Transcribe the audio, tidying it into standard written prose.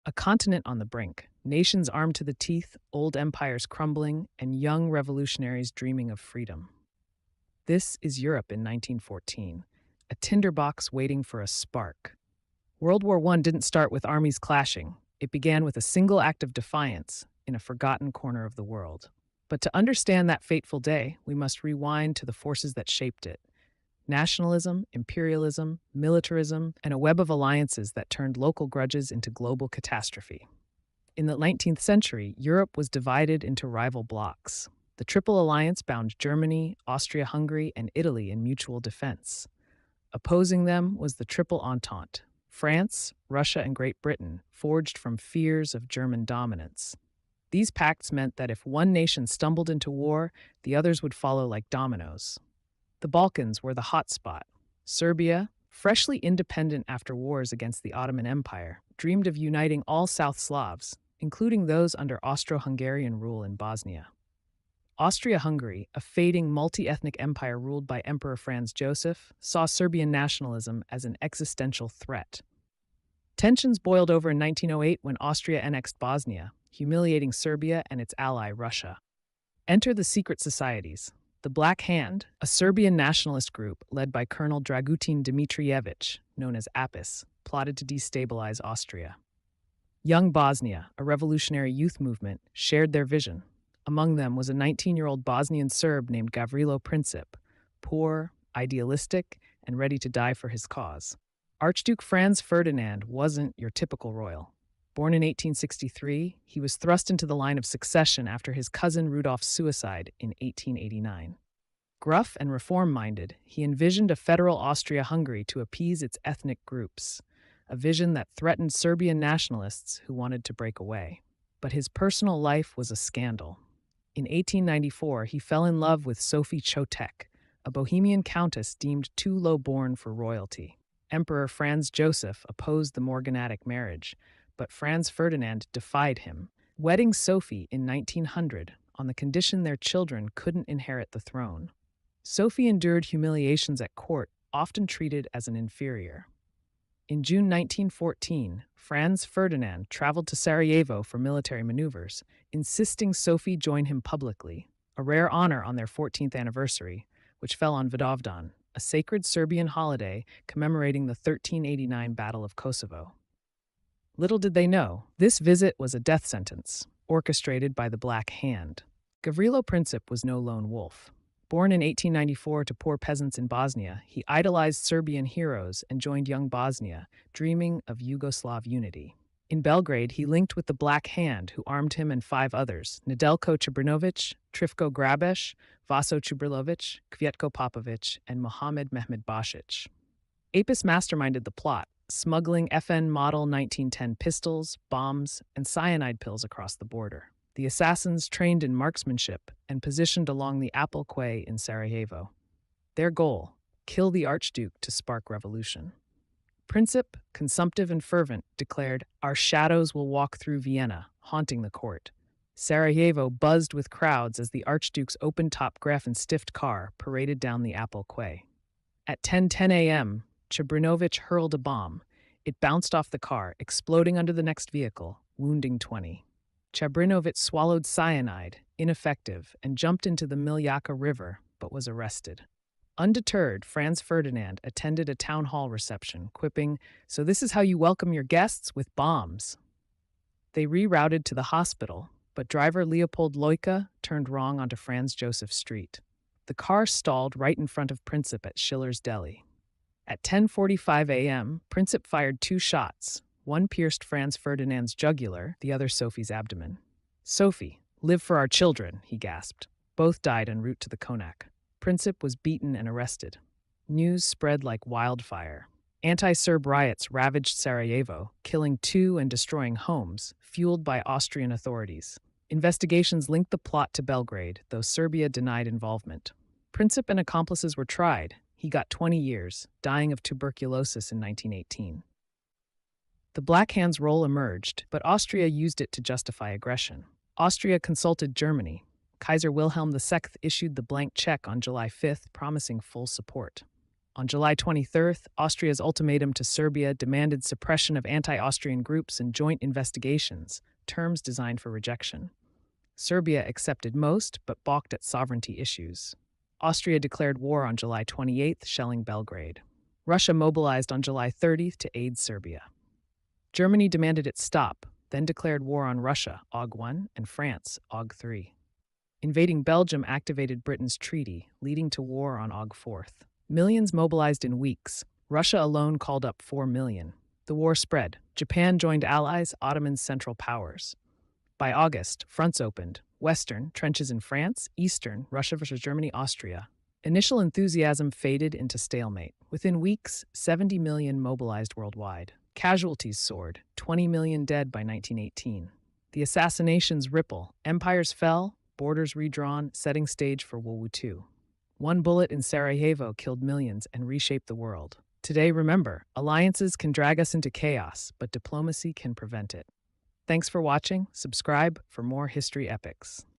A continent on the brink, nations armed to the teeth, old empires crumbling, and young revolutionaries dreaming of freedom. This is Europe in 1914, a tinderbox waiting for a spark. World War I didn't start with armies clashing. It began with a single act of defiance in a forgotten corner of the world. But to understand that fateful day, we must rewind to the forces that shaped it. Nationalism, imperialism, militarism, and a web of alliances that turned local grudges into global catastrophe. In the 19th century, Europe was divided into rival blocs. The Triple Alliance bound Germany, Austria-Hungary, and Italy in mutual defense. Opposing them was the Triple Entente: France, Russia, and Great Britain, forged from fears of German dominance. These pacts meant that if one nation stumbled into war, the others would follow like dominoes. The Balkans were the hot spot. Serbia, freshly independent after wars against the Ottoman Empire, dreamed of uniting all South Slavs, including those under Austro-Hungarian rule in Bosnia. Austria-Hungary, a fading multi-ethnic empire ruled by Emperor Franz Joseph, saw Serbian nationalism as an existential threat. Tensions boiled over in 1908 when Austria annexed Bosnia, humiliating Serbia and its ally Russia. Enter the secret societies. The Black Hand, a Serbian nationalist group led by Colonel Dragutin Dimitrijević, known as APIS, plotted to destabilize Austria. Young Bosnia, a revolutionary youth movement, shared their vision. Among them was a 19-year-old Bosnian Serb named Gavrilo Princip, poor, idealistic, and ready to die for his cause. Archduke Franz Ferdinand wasn't your typical royal. Born in 1863, he was thrust into the line of succession after his cousin Rudolph's suicide in 1889. Gruff and reform-minded, he envisioned a federal Austria-Hungary to appease its ethnic groups, a vision that threatened Serbian nationalists who wanted to break away. But his personal life was a scandal. In 1894, he fell in love with Sophie Chotek, a Bohemian countess deemed too low-born for royalty. Emperor Franz Joseph opposed the morganatic marriage, but Franz Ferdinand defied him, wedding Sophie in 1900 on the condition their children couldn't inherit the throne. Sophie endured humiliations at court, often treated as an inferior. In June 1914, Franz Ferdinand traveled to Sarajevo for military maneuvers, insisting Sophie join him publicly, a rare honor on their 14th anniversary, which fell on Vidovdan, a sacred Serbian holiday commemorating the 1389 Battle of Kosovo. Little did they know, this visit was a death sentence, orchestrated by the Black Hand. Gavrilo Princip was no lone wolf. Born in 1894 to poor peasants in Bosnia, he idolized Serbian heroes and joined Young Bosnia, dreaming of Yugoslav unity. In Belgrade, he linked with the Black Hand, who armed him and 5 others: Nedeljko Čebrinović, Trifko Grabeš, Vaso Čubrilović, Kvjetko Popović, and Mohamed Mehmed Basić. Apis masterminded the plot, smuggling FN Model 1910 pistols, bombs, and cyanide pills across the border. The assassins trained in marksmanship and positioned along the Apple Quay in Sarajevo. Their goal: kill the Archduke to spark revolution. Princip, consumptive and fervent, declared, "Our shadows will walk through Vienna, haunting the court." Sarajevo buzzed with crowds as the Archduke's open-top Grafenstift car paraded down the Apple Quay. At 10:10 a.m., Čebrinović hurled a bomb. It bounced off the car, exploding under the next vehicle, wounding 20. Čebrinović swallowed cyanide, ineffective, and jumped into the Miljacka River, but was arrested. Undeterred, Franz Ferdinand attended a town hall reception, quipping, "So this is how you welcome your guests, with bombs." They rerouted to the hospital, but driver Leopold Loika turned wrong onto Franz Joseph Street. The car stalled right in front of Princip at Schiller's Deli. At 10:45 a.m., Princip fired 2 shots. One pierced Franz Ferdinand's jugular, the other Sophie's abdomen. "Sophie, live for our children," he gasped. Both died en route to the Konak. Princip was beaten and arrested. News spread like wildfire. Anti-Serb riots ravaged Sarajevo, killing 2 and destroying homes, fueled by Austrian authorities. Investigations linked the plot to Belgrade, though Serbia denied involvement. Princip and accomplices were tried. He got 20 years, dying of tuberculosis in 1918. The Black Hand's role emerged, but Austria used it to justify aggression. Austria consulted Germany. Kaiser Wilhelm II issued the blank check on July 5th, promising full support. On July 23rd, Austria's ultimatum to Serbia demanded suppression of anti-Austrian groups and joint investigations, terms designed for rejection. Serbia accepted most, but balked at sovereignty issues. Austria declared war on July 28th, shelling Belgrade. Russia mobilized on July 30th to aid Serbia. Germany demanded it stop, then declared war on Russia, Aug 1, and France, Aug 3. Invading Belgium activated Britain's treaty, leading to war on Aug 4th. Millions mobilized in weeks. Russia alone called up 4 million. The war spread. Japan joined allies, Ottoman Central Powers. By August, fronts opened. Western, trenches in France. Eastern, Russia versus Germany, Austria. Initial enthusiasm faded into stalemate. Within weeks, 70 million mobilized worldwide. Casualties soared, 20 million dead by 1918. The assassinations ripple. Empires fell, borders redrawn, setting stage for World War II. One bullet in Sarajevo killed millions and reshaped the world. Today, remember, alliances can drag us into chaos, but diplomacy can prevent it. Thanks for watching. Subscribe for more history epics.